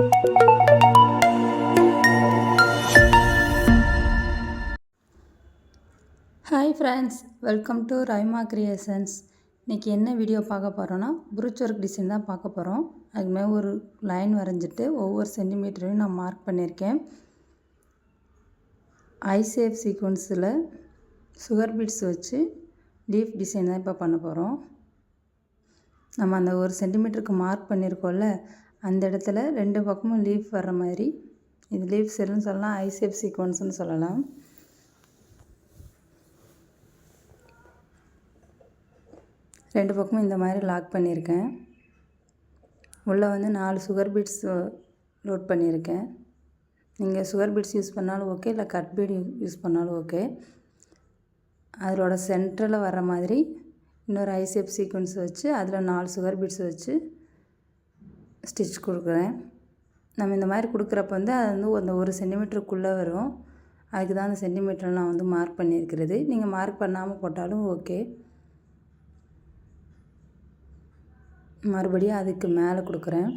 Hi friends, welcome to ரைமா creations. இன்றைக்கி என்ன video பார்க்க போகிறோன்னா ப்ரூச் ஒர்க் டிசைன் தான் பார்க்க போகிறோம். அதுக்கு மேலே ஒரு லைன் வரைஞ்சிட்டு ஒவ்வொரு சென்டிமீட்டரையும் நான் மார்க் பண்ணியிருக்கேன். ஐ ஷேப் சீக்வன்ஸில் சுகர் பீட்ஸ் வச்சு லீஃப் டிசைன் தான் இப்போ பண்ண போகிறோம். நம்ம அந்த ஒரு சென்டிமீட்டருக்கு மார்க் பண்ணியிருக்கோம்ல, அந்த இடத்துல ரெண்டு பக்கமும் லீஃப் வர்ற மாதிரி, இது லீஃப் செல்லுன்னு சொல்லலாம், ஐ ஷேப் சீக்வன்ஸ்னு சொல்லலாம். ரெண்டு பக்கமும் இந்த மாதிரி லாக் பண்ணியிருக்கேன். உள்ளே வந்து 4 சுகர் பீட்ஸ் லோட் பண்ணியிருக்கேன். நீங்கள் சுகர் பீட்ஸ் யூஸ் பண்ணாலும் ஓகே, இல்லை கட் பீட் யூஸ் பண்ணாலும் ஓகே. அதோட சென்டரில் வர மாதிரி இன்னொரு ஐ ஷேப் சீக்வன்ஸ் வச்சு அதில் 4 சுகர் பீட்ஸ் வச்சு ஸ்டிச் கொடுக்குறேன். நம்ம இந்த மாதிரி கொடுக்குறப்ப வந்து அது வந்து அந்த 1 சென்டிமீட்டருக்குள்ளே வரும். அதுக்கு தான் அந்த சென்டிமீட்டர் நான் வந்து மார்க் பண்ணியிருக்கிறது. நீங்கள் மார்க் பண்ணாமல் போட்டாலும் ஓகே. மறுபடியும் அதுக்கு மேலே கொடுக்குறேன்.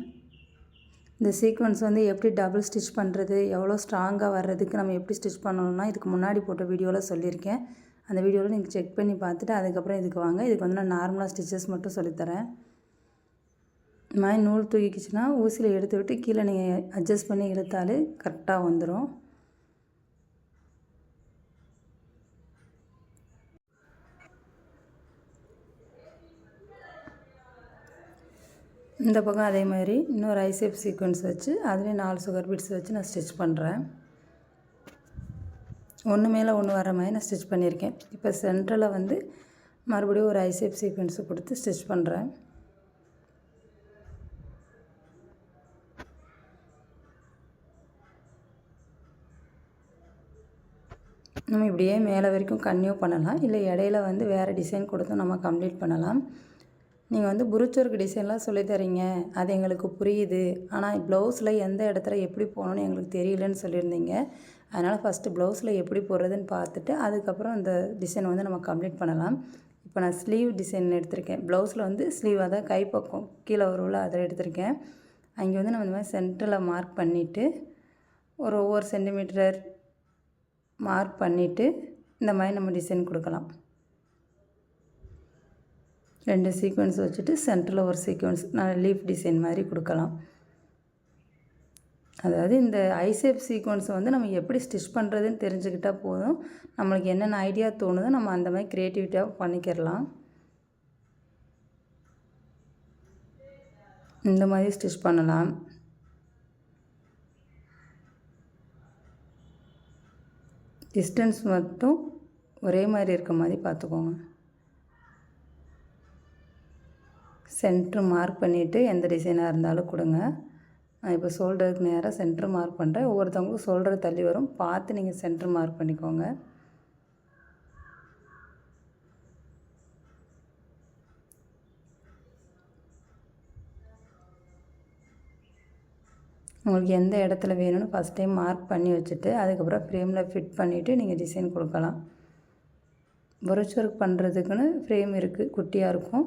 இந்த சீக்வன்ஸ் வந்து எப்படி டபுள் ஸ்டிச் பண்ணுறது, எவ்வளோ ஸ்ட்ராங்காக வர்றதுக்கு நம்ம எப்படி ஸ்டிச் பண்ணணும்னா இதுக்கு முன்னாடி போட்ட வீடியோவில் சொல்லியிருக்கேன். அந்த வீடியோவில் நீங்கள் செக் பண்ணி பார்த்துட்டு அதுக்கப்புறம் இதுக்கு வாங்க. இதுக்கு வந்து நான் நார்மலாக ஸ்டிச்சஸ் மட்டும் சொல்லித்தரேன். இந்த மாதிரி நூல் தூக்கிக்கிச்சுன்னா ஊசியில் எடுத்து விட்டு கீழே நீங்கள் அட்ஜஸ்ட் பண்ணி இழுத்தாலே கரெக்டாக வந்துடும். இந்த பக்கம் அதே மாதிரி இன்னொரு ஐ ஷேப் சீக்வன்ஸ் வச்சு அதுலேயும் 4 சுகர் பீட்ஸ் வச்சு நான் ஸ்டிச் பண்ணுறேன். ஒன்று மேலே ஒன்று வர மாதிரி நான் ஸ்டிச் பண்ணியிருக்கேன். இப்போ சென்டரில் வந்து மறுபடியும் ஒரு ஐ ஷேப் சீக்வன்ஸை கொடுத்து ஸ்டிச் பண்ணுறேன். நம்ம இப்படியே மேலே வரைக்கும் கன்டினியூ பண்ணலாம், இல்லை இடையில வந்து வேறு டிசைன் கொடுத்து நம்ம கம்ப்ளீட் பண்ணலாம். நீங்கள் வந்து ப்ரூச் ஒர்க் டிசைன்லாம் சொல்லித்தரீங்க, அது எங்களுக்கு புரியுது, ஆனால் ப்ளவுஸில் எந்த இடத்துல எப்படி போகணுன்னு எங்களுக்கு தெரியலன்னு சொல்லியிருந்தீங்க. அதனால் ஃபஸ்ட்டு ப்ளவுஸில் எப்படி போடுறதுன்னு பார்த்துட்டு அதுக்கப்புறம் இந்த டிசைன் வந்து நம்ம கம்ப்ளீட் பண்ணலாம். இப்போ நான் ஸ்லீவ் டிசைன் எடுத்திருக்கேன். ப்ளவுஸில் வந்து ஸ்லீவ் அதான் கைப்பக்கம் கீழே வரும்ல, அதில் எடுத்திருக்கேன். அங்கே வந்து நம்ம இந்த மாதிரி சென்டரில் மார்க் பண்ணிவிட்டு ஒவ்வொரு சென்டிமீட்டர் மார்க் பண்ணிவிட்டு இந்த மாதிரி நம்ம டிசைன் கொடுக்கலாம். 2 சீக்வன்ஸ் வச்சுட்டு சென்டரில் ஒரு சீக்வன்ஸ் நான் லீஃப் டிசைன் மாதிரி கொடுக்கலாம். அதாவது இந்த ஐ ஷேப் சீக்வன்ஸை வந்து நம்ம எப்படி ஸ்டிச் பண்ணுறதுன்னு தெரிஞ்சுக்கிட்டால் போதும். நம்மளுக்கு என்னென்ன ஐடியா தோணுதோ நம்ம அந்த மாதிரி க்ரியேட்டிவிட்டியாக பண்ணிக்கிறலாம். இந்த மாதிரி ஸ்டிச் பண்ணலாம். டிஸ்டன்ஸ் மட்டும் ஒரே மாதிரி இருக்க மாதிரி பார்த்துக்கோங்க. சென்ட்ரு மார்க் பண்ணிவிட்டு எந்த டிசைனாக இருந்தாலும் கொடுங்க. நான் இப்போ ஷோல்டருக்கு நேராக சென்ட்ரு மார்க் பண்ணுறேன். ஒவ்வொருத்தவங்களுக்கும் ஷோல்டர் தள்ளி வரும், பார்த்து நீங்கள் சென்ட்ரு மார்க் பண்ணிக்கோங்க. உங்களுக்கு எந்த இடத்துல வேணும்னு ஃபஸ்ட் டைம் மார்க் பண்ணி வச்சுட்டு அதுக்கப்புறம் ஃப்ரேமில் ஃபிட் பண்ணிவிட்டு நீங்கள் டிசைன் கொடுக்கலாம். ப்ரூச் ஒர்க் பண்ணுறதுக்குன்னு ஃப்ரேம் இருக்குது, குட்டியாக இருக்கும்.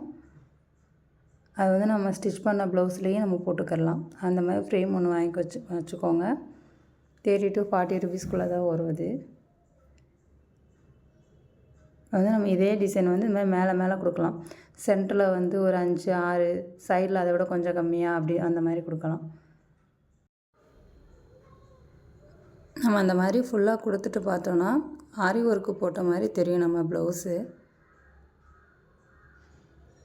அது வந்து நம்ம ஸ்டிச் பண்ண ப்ளவுஸ்லேயே நம்ம போட்டுக்கலாம். அந்த மாதிரி ஃப்ரேம் ஒன்று வாங்கி வச்சுக்கோங்க. 30 to 40 ருபீஸ்க்குள்ளே தான் வருவது. வந்து நம்ம இதே டிசைன் வந்து இந்த மாதிரி மேலே கொடுக்கலாம். சென்டரில் வந்து ஒரு 5, 6, சைடில் அதை விட கொஞ்சம் கம்மியாக அப்படி அந்த மாதிரி கொடுக்கலாம். நம்ம அந்த மாதிரி ஃபுல்லாக கொடுத்துட்டு பார்த்தோன்னா ஆரி ஒர்க்கு போட்ட மாதிரி தெரியும் நம்ம ப்ளவுஸு.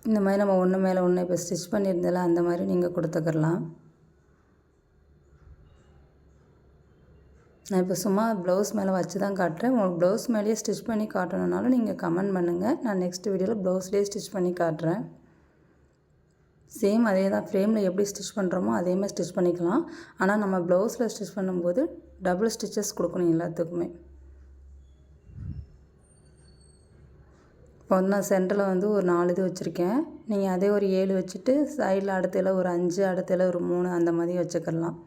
இந்த மாதிரி நம்ம ஒன்று மேலே ஒன்று இப்போ ஸ்டிச் பண்ணியிருந்தால அந்த மாதிரி நீங்கள் கொடுத்துக்கலாம். நான் இப்போ சும்மா ப்ளவுஸ் மேலே வச்சு தான் காட்டுறேன். உங்களுக்கு ப்ளவுஸ் மேலேயே ஸ்டிச் பண்ணி காட்டணுன்னாலும் நீங்கள் கமெண்ட் பண்ணுங்கள். நான் நெக்ஸ்ட் வீடியோவில் ப்ளவுஸ்லேயே ஸ்டிச் பண்ணி காட்டுறேன். சேம் அதே தான், ஃப்ரேமில் எப்படி ஸ்டிச் பண்ணுறோமோ அதே மாதிரி ஸ்டிச் பண்ணிக்கலாம். ஆனால் நம்ம ப்ளவுஸில் ஸ்டிச் பண்ணும்போது டபுள் ஸ்டிச்சஸ் கொடுக்கணும் எல்லாத்துக்குமே. இப்போ வந்து நான் சென்டரில் வந்து ஒரு 4 இது வச்சுருக்கேன். நீங்கள் அதே ஒரு 7 வச்சுட்டு சைடில் அடுத்ததில் ஒரு 5, அடுத்ததில் ஒரு 3 அந்த மாதிரி வச்சுக்கலாம்.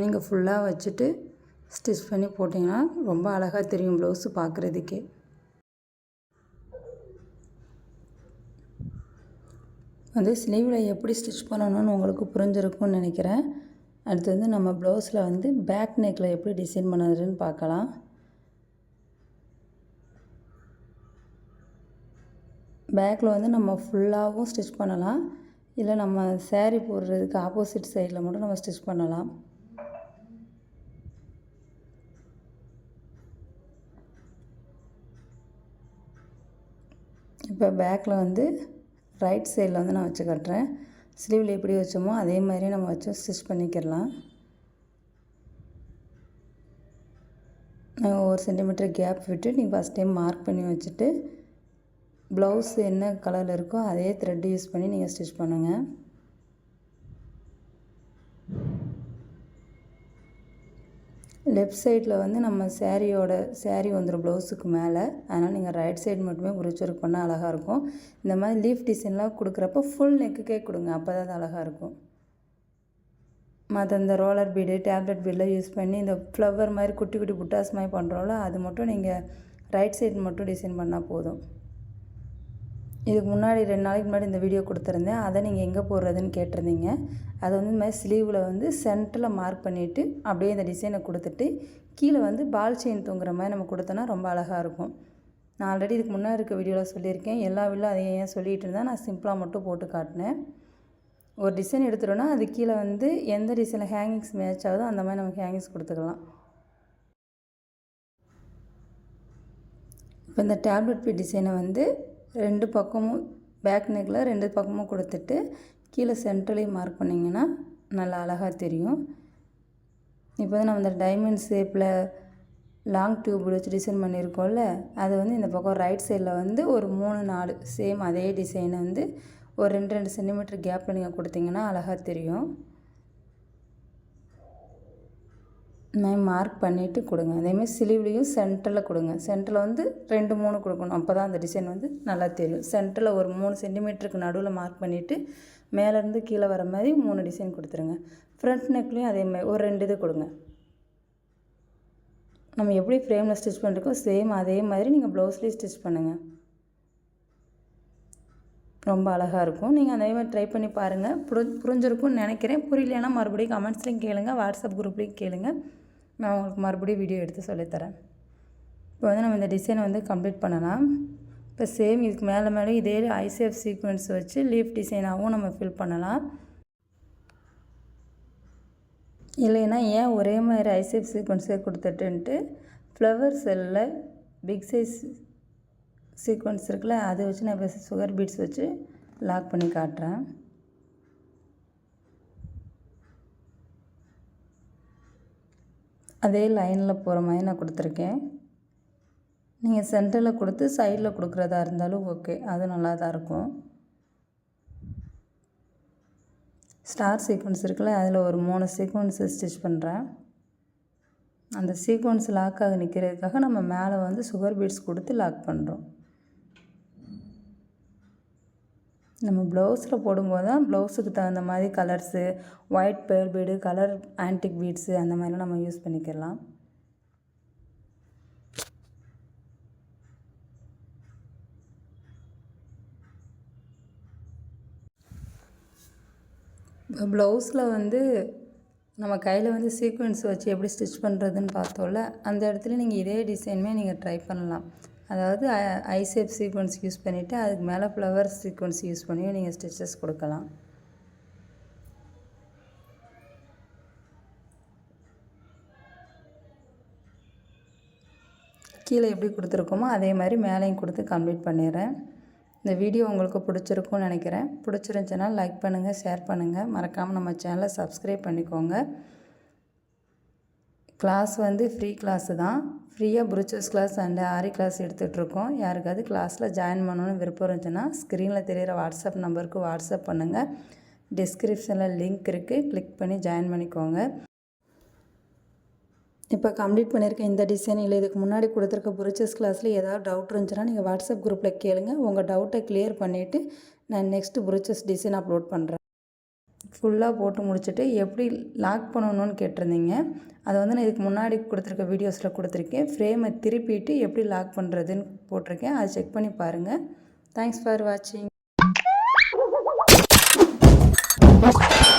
நீங்கள் ஃபுல்லாக வச்சுட்டு ஸ்டிச் பண்ணி போட்டிங்கன்னா ரொம்ப அழகாக தெரியும் ப்ளவுஸு பார்க்குறதுக்கே. வந்து ஸ்லீவில் எப்படி ஸ்டிச் பண்ணணும்னு உங்களுக்கு புரிஞ்சிருக்கும்னு நினைக்கிறேன். அடுத்து வந்து நம்ம ப்ளவுஸில் வந்து பேக் நெக்கில் எப்படி டிசைன் பண்ணுறதுன்னு பார்க்கலாம். பேக்கில் வந்து நம்ம ஃபுல்லாகவும் ஸ்டிச் பண்ணலாம், இல்லை நம்ம சேரீ போடுறதுக்கு ஆப்போசிட் சைடில் மட்டும் நம்ம ஸ்டிச் பண்ணலாம். இப்போ பேக்கில் வந்து ரைட் சைடில் வந்து நான் வச்சு கட்டுறேன். ஸ்லீவில் எப்படி வச்சோமோ அதே மாதிரி நம்ம வச்சு ஸ்டிச் பண்ணிக்கிடலாம். நான் 1 சென்டிமீட்டர் கேப் விட்டு நீங்கள் ஃபஸ்ட் டைம் மார்க் பண்ணி வச்சுட்டு ப்ளவுஸ் என்ன கலரில் இருக்கோ அதே த்ரெட் யூஸ் பண்ணி நீங்கள் ஸ்டிச் பண்ணுங்கள். லெஃப்ட் சைடில் வந்து நம்ம சேரீ வந்துடும் ப்ளவுஸுக்கு மேலே. அதனால் நீங்கள் ரைட் சைடு மட்டுமே புரிச்சு ஒர்க் பண்ணால் அழகாக இருக்கும். இந்த மாதிரி லீஃப் டிசைன்லாம் கொடுக்குறப்ப ஃபுல் நெக்குக்கே கொடுங்க, அப்போ தான் அது அழகாக இருக்கும். மற்ற இந்த ரோலர் பீடு டேப்லெட் பீடெலாம் யூஸ் பண்ணி இந்த ஃப்ளவர் மாதிரி குட்டி குட்டி புட்டாஸ் மாதிரி பண்ணுறோம்ல, அது மட்டும் நீங்கள் ரைட் சைடு மட்டும் டிசைன் பண்ணால் போதும். இதுக்கு முன்னாடி 2 நாளைக்கு முன்னாடி இந்த வீடியோ கொடுத்துருந்தேன், அதை நீங்கள் எங்கே போடுறதுன்னு கேட்டிருந்தீங்க. அதை வந்து இந்த மாதிரி ஸ்லீவில் வந்து சென்டரில் மார்க் பண்ணிவிட்டு அப்படியே இந்த டிசைனை கொடுத்துட்டு கீழே வந்து பால் செயின் தூங்குற மாதிரி நம்ம கொடுத்தோன்னா ரொம்ப அழகாக இருக்கும். நான் ஆல்ரெடி இதுக்கு முன்னாடி இருக்க வீடியோவில் சொல்லியிருக்கேன். எல்லா வீடியோவில் அதை ஏன் சொல்லிகிட்டு இருந்தேன், நான் சிம்பிளாக மட்டும் போட்டு காட்டினேன். ஒரு டிசைன் எடுத்துட்டோன்னா அது கீழே வந்து எந்த டிசைனில் ஹேங்கிங்ஸ் மேட்ச் ஆகுதோ அந்த மாதிரி நமக்கு ஹேங்கிங்ஸ் கொடுத்துக்கலாம். இப்போ இந்த டேப்லெட் பீட் டிசைனை வந்து 2 பக்கமும் பேக் நெக்கில் 2 பக்கமும் கொடுத்துட்டு கீழே சென்டர்லேயும் மார்க் பண்ணிங்கன்னா நல்லா அழகாக தெரியும். இப்போ வந்து நம்ம இந்த டைமண்ட் ஷேப்பில் லாங் டியூப் வச்சு டிசைன் பண்ணியிருக்கோம்ல, அது வந்து இந்த பக்கம் ரைட் சைடில் வந்து ஒரு 3-4 சேம் அதே டிசைனை வந்து ஒரு 2-2 சென்டிமீட்டர் கேப்பில் நீங்கள் கொடுத்தீங்கன்னா அழகாக தெரியும். நான் மார்க் பண்ணிவிட்டு கொடுங்க. அதேமாதிரி ஸ்லீவ்லேயும் சென்டரில் கொடுங்க. சென்டரில் வந்து 2-3 கொடுக்கணும், அப்போ தான் அந்த டிசைன் வந்து நல்லா தெரியும். சென்டரில் ஒரு 3 சென்டிமீட்டருக்கு நடுவில் மார்க் பண்ணிவிட்டு மேலேருந்து கீழே வர மாதிரி 3 டிசைன் கொடுத்துருங்க. ஃப்ரண்ட் நெக்லேயும் அதேமாதிரி ஒரு 2 இது கொடுங்க. நம்ம எப்படி ஃப்ரேமில் ஸ்டிச் பண்ணிருக்கோம் சேம் அதே மாதிரி நீங்கள் ப்ளவுஸ்லேயும் ஸ்டிச் பண்ணுங்கள், ரொம்ப அழகாக இருக்கும். நீங்கள் அதே மாதிரி ட்ரை பண்ணி பாருங்கள். புரிஞ்சிருக்கும்னு நினைக்கிறேன். புரியலைன்னா மறுபடியும் கமெண்ட்ஸ்லையும் கேளுங்கள், வாட்ஸ்அப் குரூப்லேயும் கேளுங்கள். நான் உங்களுக்கு மறுபடியும் வீடியோ எடுத்து சொல்லித்தரேன். இப்போ வந்து நம்ம இந்த டிசைனை வந்து கம்ப்ளீட் பண்ணலாம். இப்போ சேம் இதுக்கு மேலே இதே ஐசேஃப் சீக்வென்ஸ் வச்சு லீஃப் டிசைனாகவும் நம்ம ஃபில் பண்ணலாம். இல்லைன்னா ஏன் ஒரே மாதிரி ஐசேஃப் சீக்வென்ஸே கொடுத்துட்டுன்ட்டு ஃப்ளவர் செல்லில் பிக் சைஸ் சீக்வென்ஸ் இருக்குல்ல, அதை வச்சு நான் இப்போ சுகர் பீட்ஸ் வச்சு லாக் பண்ணி காட்டுறேன். அதே லைனில் போகிற மாதிரி நான் கொடுத்துருக்கேன். நீங்கள் சென்டரில் கொடுத்து சைடில் கொடுக்குறதா இருந்தாலும் ஓகே, அது நல்லா தான் இருக்கும். ஸ்டார் சீக்வென்ஸ் இருக்குல்ல, அதில் ஒரு 3 சீக்வென்ஸை ஸ்டிச் பண்ணுறேன். அந்த சீக்வென்ஸ் லாக்காக நிற்கிறதுக்காக நம்ம மேலே வந்து சுகர் பீட்ஸ் கொடுத்து லாக் பண்ணுறோம். நம்ம ப்ளவுஸில் போடும்போது தான் ப்ளவுஸுக்கு தகுந்த மாதிரி கலர்ஸு, ஒயிட் பேர் பீடு, கலர் ஆன்டிக் பீட்ஸு அந்த மாதிரிலாம் நம்ம யூஸ் பண்ணிக்கலாம். இப்போ ப்ளவுஸில் வந்து நம்ம கையில் வந்து சீக்வென்ஸ் வச்சு எப்படி ஸ்டிச் பண்ணுறதுன்னு பார்த்தோம்ல, அந்த இடத்துல நீங்கள் இதே டிசைனுமே நீங்கள் ட்ரை பண்ணலாம். அதாவது ஐசேப் சீக்வென்ஸ் யூஸ் பண்ணிவிட்டு அதுக்கு மேலே ஃப்ளவர் சீக்வென்ஸ் யூஸ் பண்ணியும் நீங்கள் ஸ்டிச்சஸ் கொடுக்கலாம். கீழே எப்படி கொடுத்துருக்கோமோ அதே மாதிரி மேலேயும் கொடுத்து கம்ப்ளீட் பண்ணிடுறேன். இந்த வீடியோ உங்களுக்கு பிடிச்சிருக்கும்னு நினைக்கிறேன். பிடிச்சிருந்துச்சுன்னா லைக் பண்ணுங்கள், ஷேர் பண்ணுங்கள். மறக்காமல் நம்ம சேனலை சப்ஸ்கிரைப் பண்ணிக்கோங்க. கிளாஸ் வந்து ஃப்ரீ கிளாஸு தான். ஃப்ரீயாக ப்ரூச்சஸ் கிளாஸ் அண்ட் ஆரி கிளாஸ் எடுத்துகிட்ருக்கோம். யாருக்காவது கிளாஸில் ஜாயின் பண்ணணுன்னு விருப்பம் இருந்துச்சுன்னா ஸ்க்ரீனில் தெரிகிற வாட்ஸ்அப் நம்பருக்கு வாட்ஸ்அப் பண்ணுங்கள். டிஸ்கிரிப்ஷனில் லிங்க் இருக்குது, கிளிக் பண்ணி ஜாயின் பண்ணிக்கோங்க. இப்போ கம்ப்ளீட் பண்ணியிருக்கேன் இந்த டிசைன். இல்லை இதுக்கு முன்னாடி கொடுத்துருக்க ப்ரூச்சஸ் கிளாஸில் ஏதாவது டவுட் இருந்துச்சுன்னா நீங்கள் வாட்ஸ்அப் குரூப்பில் கேளுங்க. உங்கள் டவுட்டை கிளியர் பண்ணிவிட்டு நான் நெக்ஸ்ட்டு ப்ரூச்சஸ் டிசைன் அப்லோட் பண்ணுறேன். ஃபுல்லாக போட்டு முடிச்சுட்டு எப்படி லாக் பண்ணணும்னு கேட்டிருந்தீங்க. அதை வந்து நான் இதுக்கு முன்னாடி கொடுத்துருக்க வீடியோஸில் கொடுத்துருக்கேன். ஃப்ரேமை திருப்பிட்டு எப்படி லாக் பண்ணுறதுன்னு போட்டிருக்கேன். அதை செக் பண்ணி பாருங்கள். தேங்க்ஸ் ஃபார் வாட்சிங். ஃப்ரெண்ட்ஸ்.